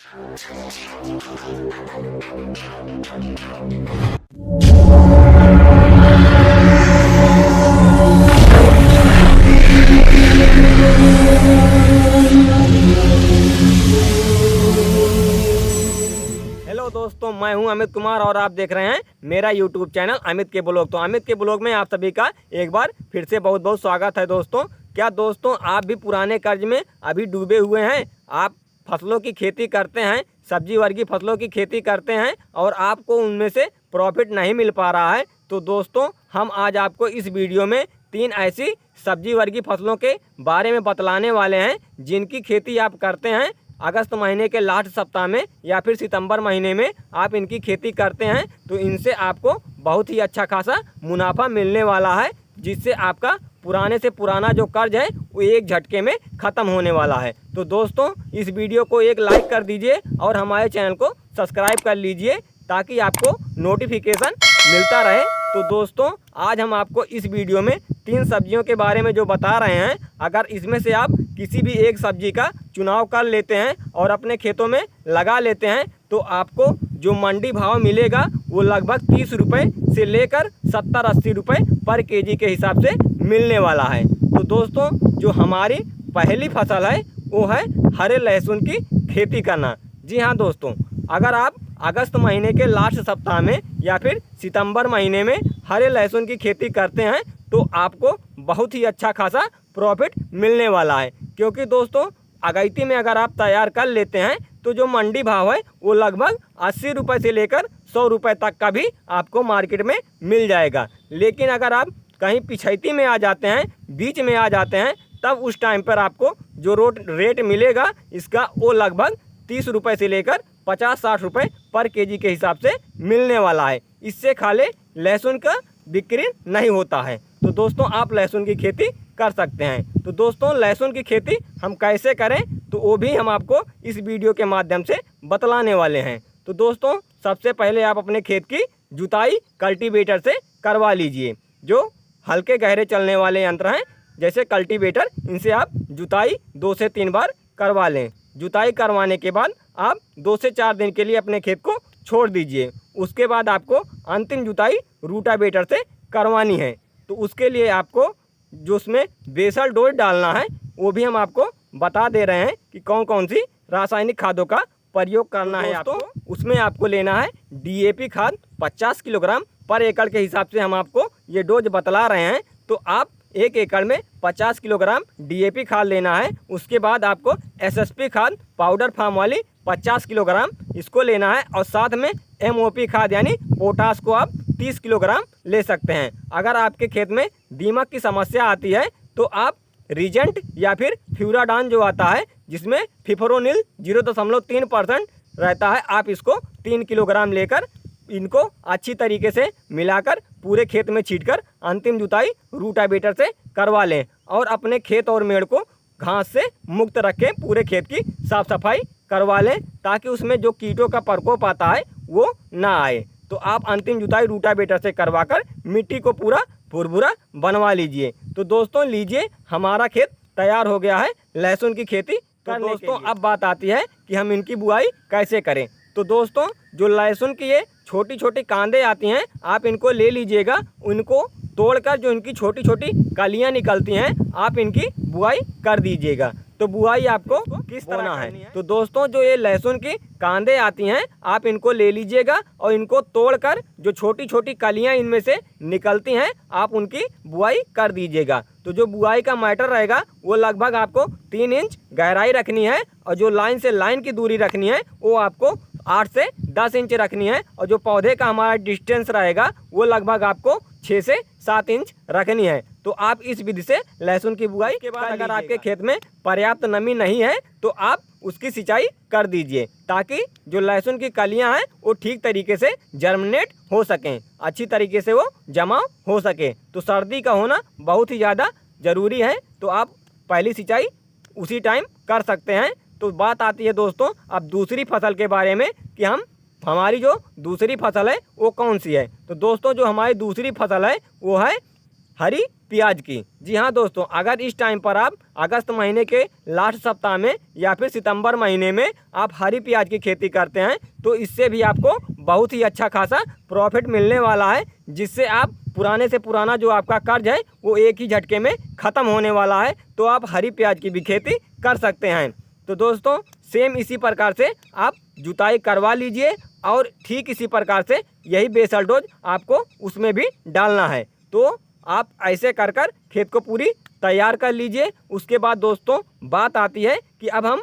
Hello दोस्तों, मैं हूं अमित कुमार और आप देख रहे हैं मेरा यूट्यूब चैनल अमित के ब्लॉग। तो अमित के ब्लॉग में आप सभी का एक बार फिर से बहुत बहुत स्वागत है दोस्तों। क्या दोस्तों आप भी पुराने कर्ज में अभी डूबे हुए हैं? आप फसलों की खेती करते हैं, सब्जी वर्गीय फसलों की खेती करते हैं और आपको उनमें से प्रॉफिट नहीं मिल पा रहा है। तो दोस्तों हम आज आपको इस वीडियो में 3 ऐसी सब्जी वर्गीय फसलों के बारे में बतलाने वाले हैं जिनकी खेती आप करते हैं। अगस्त महीने के लास्ट सप्ताह में या फिर सितंबर महीने में आप इनकी खेती करते हैं तो इनसे आपको बहुत ही अच्छा खासा मुनाफा मिलने वाला है, जिससे आपका पुराने से पुराना जो कर्ज है वो एक झटके में ख़त्म होने वाला है। तो दोस्तों इस वीडियो को एक लाइक कर दीजिए और हमारे चैनल को सब्सक्राइब कर लीजिए ताकि आपको नोटिफिकेशन मिलता रहे। तो दोस्तों आज हम आपको इस वीडियो में 3 सब्जियों के बारे में जो बता रहे हैं, अगर इसमें से आप किसी भी एक सब्जी का चुनाव कर लेते हैं और अपने खेतों में लगा लेते हैं तो आपको जो मंडी भाव मिलेगा वो लगभग 30 रुपये से लेकर 70-80 रुपये पर केजी के हिसाब से मिलने वाला है। तो दोस्तों जो हमारी पहली फसल है वो है हरे लहसुन की खेती करना। जी हाँ दोस्तों, अगर आप अगस्त महीने के लास्ट सप्ताह में या फिर सितंबर महीने में हरे लहसुन की खेती करते हैं तो आपको बहुत ही अच्छा खासा प्रॉफिट मिलने वाला है, क्योंकि दोस्तों अगैती में अगर आप तैयार कर लेते हैं तो जो मंडी भाव है वो लगभग 80 रुपये से लेकर 100 रुपये तक का भी आपको मार्केट में मिल जाएगा। लेकिन अगर आप कहीं पिछैती में आ जाते हैं, बीच में आ जाते हैं, तब उस टाइम पर आपको जो रेट मिलेगा इसका वो लगभग 30 रुपये से लेकर 50-60 रुपये पर केजी के हिसाब से मिलने वाला है। इससे खाली लहसुन का बिक्री नहीं होता है। तो दोस्तों आप लहसुन की खेती कर सकते हैं। तो दोस्तों लहसुन की खेती हम कैसे करें तो वो भी हम आपको इस वीडियो के माध्यम से बतलाने वाले हैं। तो दोस्तों सबसे पहले आप अपने खेत की जुताई कल्टीवेटर से करवा लीजिए। जो हल्के गहरे चलने वाले यंत्र हैं जैसे कल्टीवेटर, इनसे आप जुताई 2 से 3 बार करवा लें। जुताई करवाने के बाद आप 2 से 4 दिन के लिए अपने खेत को छोड़ दीजिए। उसके बाद आपको अंतिम जुताई रूटावेटर से करवानी है। तो उसके लिए आपको जो उसमें बेसल डोज डालना है वो भी हम आपको बता दे रहे हैं कि कौन कौन सी रासायनिक खादों का प्रयोग करना है आपको। उसमें आपको लेना है DAP खाद 50 किलोग्राम पर एकड़ के हिसाब से हम आपको ये डोज बतला रहे हैं। तो आप 1 एकड़ में 50 किलोग्राम DAP खाद लेना है। उसके बाद आपको SSP खाद पाउडर फार्म वाली 50 किलोग्राम इसको लेना है और साथ में MOP खाद यानी पोटास को आप 30 किलोग्राम ले सकते हैं। अगर आपके खेत में दीमक की समस्या आती है तो आप रीजेंट या फिर फ्यूराडान जो आता है जिसमें फिप्रोनिल 0.3% रहता है, आप इसको 3 किलोग्राम लेकर इनको अच्छी तरीके से मिलाकर पूरे खेत में छींटकर अंतिम जुताई रूटावेटर से करवा लें और अपने खेत और मेड़ को घास से मुक्त रखें। पूरे खेत की साफ सफाई करवा लें ताकि उसमें जो कीटों का प्रकोप आता है वो ना आए। तो आप अंतिम जुताई रूटावेटर से करवाकर मिट्टी को पूरा भुरभुरा बनवा लीजिए। तो दोस्तों लीजिए हमारा खेत तैयार हो गया है लहसुन की खेती। तो दोस्तों अब बात आती है कि हम इनकी बुआई कैसे करें। तो दोस्तों जो लहसुन की ये छोटी छोटी कांदे आती हैं आप इनको ले लीजिएगा। उनको तोड़कर जो इनकी छोटी छोटी कलियां निकलती हैं आप इनकी बुआई कर दीजिएगा। तो बुआई आपको किस तरह है? तो दोस्तों जो ये लहसुन की कांदे आती हैं आप इनको ले लीजिएगा और इनको तोड़कर जो छोटी छोटी कलियां इनमें से निकलती हैं आप उनकी बुआई कर दीजिएगा। तो जो बुआई का मैटर रहेगा वो लगभग आपको 3 इंच गहराई रखनी है और जो लाइन से लाइन की दूरी रखनी है वो आपको 8 से 10 इंच रखनी है और जो पौधे का हमारा डिस्टेंस रहेगा वो लगभग आपको 6 से 7 इंच रखनी है। तो आप इस विधि से लहसुन की बुआई के बाद अगर आपके खेत में पर्याप्त नमी नहीं है तो आप उसकी सिंचाई कर दीजिए ताकि जो लहसुन की कलियां हैं वो ठीक तरीके से जर्मिनेट हो सकें, अच्छी तरीके से वो जमाव हो सके। तो सर्दी का होना बहुत ही ज़्यादा ज़रूरी है। तो आप पहली सिंचाई उसी टाइम कर सकते हैं। तो बात आती है दोस्तों अब दूसरी फसल के बारे में कि हमारी जो दूसरी फसल है वो कौन सी है। तो दोस्तों जो हमारी दूसरी फसल है वो है हरी प्याज की। जी हाँ दोस्तों, अगर इस टाइम पर आप अगस्त महीने के लास्ट सप्ताह में या फिर सितंबर महीने में आप हरी प्याज की खेती करते हैं तो इससे भी आपको बहुत ही अच्छा खासा प्रॉफिट मिलने वाला है, जिससे आप पुराने से पुराना जो आपका कर्ज है वो एक ही झटके में ख़त्म होने वाला है। तो आप हरी प्याज की भी खेती कर सकते हैं। तो दोस्तों सेम इसी प्रकार से आप जुताई करवा लीजिए और ठीक इसी प्रकार से यही बेसल डोज आपको उसमें भी डालना है। तो आप ऐसे कर कर खेत को पूरी तैयार कर लीजिए। उसके बाद दोस्तों बात आती है कि अब हम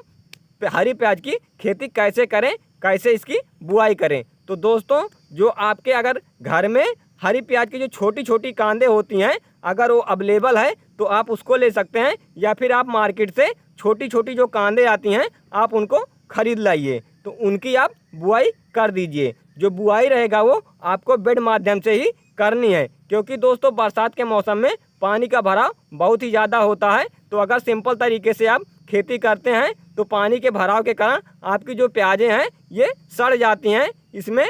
हरी प्याज की खेती कैसे करें, कैसे इसकी बुआई करें। तो दोस्तों जो आपके अगर घर में हरी प्याज की जो छोटी छोटी कांदे होती हैं, अगर वो अवेलेबल है तो आप उसको ले सकते हैं, या फिर आप मार्केट से छोटी छोटी जो कांदे आती हैं आप उनको खरीद लाइए, तो उनकी आप बुआई कर दीजिए। जो बुआई रहेगा वो आपको बेड माध्यम से ही करनी है, क्योंकि दोस्तों बरसात के मौसम में पानी का भराव बहुत ही ज़्यादा होता है। तो अगर सिंपल तरीके से आप खेती करते हैं तो पानी के भराव के कारण आपकी जो प्याजें हैं ये सड़ जाती हैं, इसमें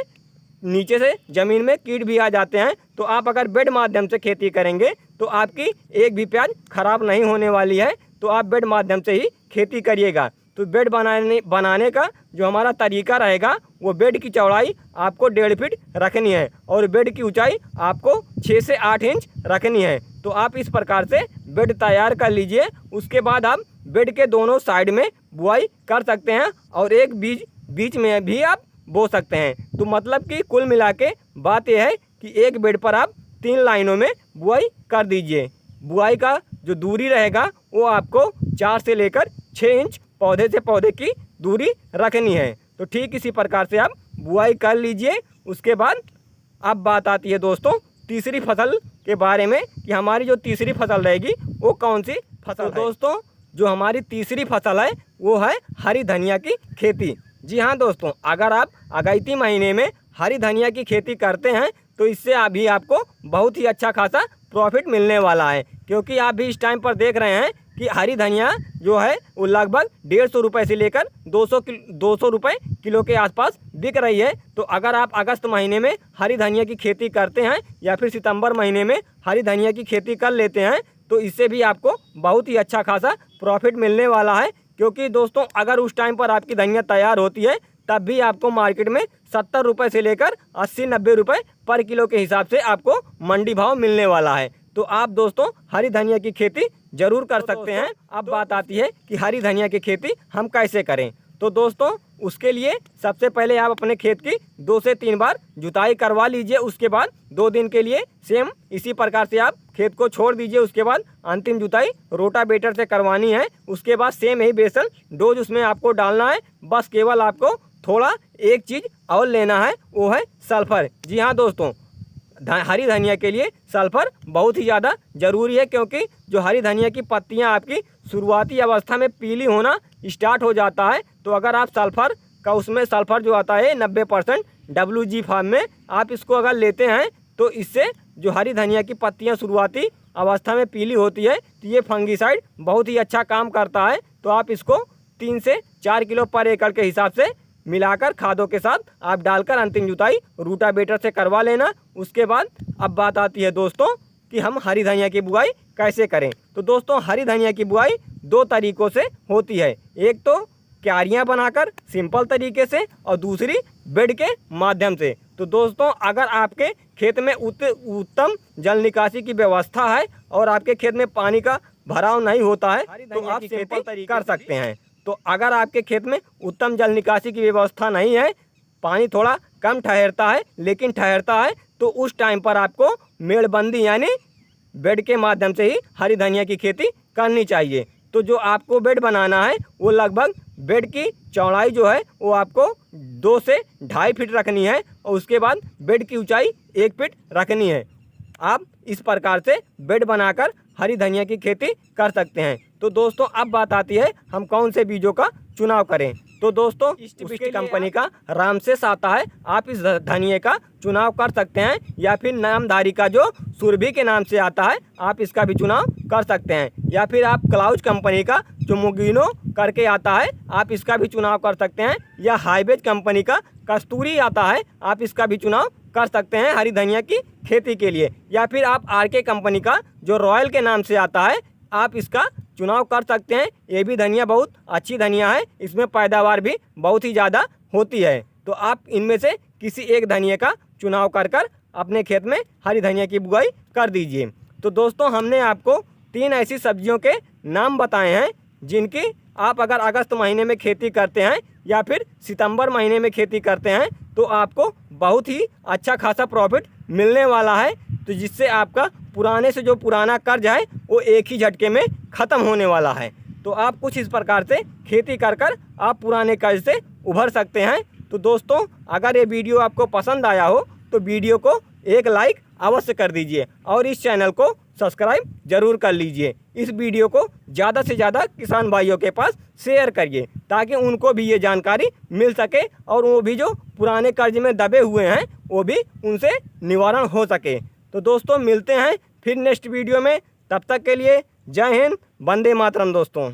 नीचे से ज़मीन में कीट भी आ जाते हैं। तो आप अगर बेड माध्यम से खेती करेंगे तो आपकी एक भी प्याज खराब नहीं होने वाली है। तो आप बेड माध्यम से ही खेती करिएगा। तो बेड बनाने का जो हमारा तरीका रहेगा वो बेड की चौड़ाई आपको 1.5 फीट रखनी है और बेड की ऊंचाई आपको 6 से 8 इंच रखनी है। तो आप इस प्रकार से बेड तैयार कर लीजिए। उसके बाद आप बेड के दोनों साइड में बुआई कर सकते हैं और एक बीच में भी आप बो सकते हैं। तो मतलब कि कुल मिला के बात यह है कि एक बेड पर आप 3 लाइनों में बुआई कर दीजिए। बुआई का जो दूरी रहेगा वो आपको 4 से लेकर 6 इंच पौधे से पौधे की दूरी रखनी है। तो ठीक इसी प्रकार से आप बुआई कर लीजिए। उसके बाद अब बात आती है दोस्तों तीसरी फसल के बारे में कि हमारी जो तीसरी फसल रहेगी वो कौन सी फसल है। दोस्तों जो हमारी तीसरी फसल है वो है हरी धनिया की खेती। जी हाँ दोस्तों, अगर आप अगैती महीने में हरी धनिया की खेती करते हैं तो इससे अभी आपको बहुत ही अच्छा खासा प्रॉफिट मिलने वाला है, क्योंकि आप भी इस टाइम पर देख रहे हैं कि हरी धनिया जो है वो लगभग 150 रुपये से लेकर 200 रुपये किलो के आसपास बिक रही है। तो अगर आप अगस्त महीने में हरी धनिया की खेती करते हैं या फिर सितंबर महीने में हरी धनिया की खेती कर लेते हैं तो इससे भी आपको बहुत ही अच्छा खासा प्रॉफिट मिलने वाला है। क्योंकि दोस्तों अगर उस टाइम पर आपकी धनिया तैयार होती है तब भी आपको मार्केट में 70 रुपये से लेकर 80-90 रुपये पर किलो के हिसाब से आपको मंडी भाव मिलने वाला है। तो आप दोस्तों हरी धनिया की खेती जरूर कर सकते हैं। अब बात आती है कि हरी धनिया की खेती हम कैसे करें। तो दोस्तों उसके लिए सबसे पहले आप अपने खेत की 2 से 3 बार जुताई करवा लीजिए। उसके बाद 2 दिन के लिए सेम इसी प्रकार से आप खेत को छोड़ दीजिए। उसके बाद अंतिम जुताई रोटावेटर से करवानी है। उसके बाद सेम यही बेसल डोज उसमें आपको डालना है। बस केवल आपको थोड़ा एक चीज़ और लेना है, वो है सल्फर। जी हाँ दोस्तों, हरी धनिया के लिए सल्फर बहुत ही ज़्यादा ज़रूरी है, क्योंकि जो हरी धनिया की पत्तियां आपकी शुरुआती अवस्था में पीली होना स्टार्ट हो जाता है। तो अगर आप सल्फर का उसमें सल्फर जो आता है 90% WG फार्म में आप इसको अगर लेते हैं तो इससे जो हरी धनिया की पत्तियां शुरुआती अवस्था में पीली होती है तो ये फंगीसाइड बहुत ही अच्छा काम करता है। तो आप इसको 3 से 4 किलो पर एकड़ के हिसाब से मिलाकर खादों के साथ आप डालकर अंतिम जुताई रोटावेटर से करवा लेना। उसके बाद अब बात आती है दोस्तों कि हम हरी धनिया की बुआई कैसे करें। तो दोस्तों हरी धनिया की बुआई 2 तरीक़ों से होती है। एक तो क्यारियां बनाकर सिंपल तरीके से और दूसरी बेड के माध्यम से। तो दोस्तों अगर आपके खेत में उत्तम जल निकासी की व्यवस्था है और आपके खेत में पानी का भराव नहीं होता है तो आप सिंपल तरीके कर सकते हैं। तो अगर आपके खेत में उत्तम जल निकासी की व्यवस्था नहीं है, पानी थोड़ा कम ठहरता है लेकिन ठहरता है, तो उस टाइम पर आपको मेड़बंदी यानी बेड के माध्यम से ही हरी धनिया की खेती करनी चाहिए। तो जो आपको बेड बनाना है वो लगभग बेड की चौड़ाई जो है वो आपको 2 से 2.5 फीट रखनी है और उसके बाद बेड की ऊंचाई 1 फीट रखनी है। आप इस प्रकार से बेड बनाकर हरी धनिया की खेती कर सकते हैं। तो दोस्तों अब बात आती है हम कौन से बीजों का चुनाव करें। तो दोस्तों उसकी कंपनी का रामसेस आता है, आप इस धनिया का चुनाव कर सकते हैं, या फिर नामधारी का जो सुरभि के नाम से आता है आप इसका भी चुनाव कर सकते हैं। या फिर आप क्लाउज कंपनी का जो मोगिनो करके आता है आप इसका भी चुनाव कर सकते हैं। या हाईवेज कंपनी का कस्तूरी आता है आप इसका भी चुनाव कर सकते हैं हरी धनिया की खेती के लिए। या फिर आप आरके कंपनी का जो रॉयल के नाम से आता है आप इसका चुनाव कर सकते हैं। ये भी धनिया बहुत अच्छी धनिया है, इसमें पैदावार भी बहुत ही ज़्यादा होती है। तो आप इनमें से किसी एक धनिया का चुनाव कर अपने खेत में हरी धनिया की बुआई कर दीजिए। तो दोस्तों हमने आपको 3 ऐसी सब्जियों के नाम बताए हैं जिनकी आप अगर अगस्त महीने में खेती करते हैं या फिर सितंबर महीने में खेती करते हैं तो आपको बहुत ही अच्छा खासा प्रॉफिट मिलने वाला है। तो जिससे आपका पुराने से जो पुराना कर्ज है वो एक ही झटके में ख़त्म होने वाला है। तो आप कुछ इस प्रकार से खेती कर आप पुराने कर्ज से उभर सकते हैं। तो दोस्तों अगर ये वीडियो आपको पसंद आया हो तो वीडियो को एक लाइक अवश्य कर दीजिए और इस चैनल को सब्सक्राइब जरूर कर लीजिए। इस वीडियो को ज़्यादा से ज़्यादा किसान भाइयों के पास शेयर करिए ताकि उनको भी ये जानकारी मिल सके और वो भी जो पुराने कर्ज में दबे हुए हैं वो भी उनसे निवारण हो सके। तो दोस्तों मिलते हैं फिर नेक्स्ट वीडियो में, तब तक के लिए जय हिंद, वंदे मातरम दोस्तों।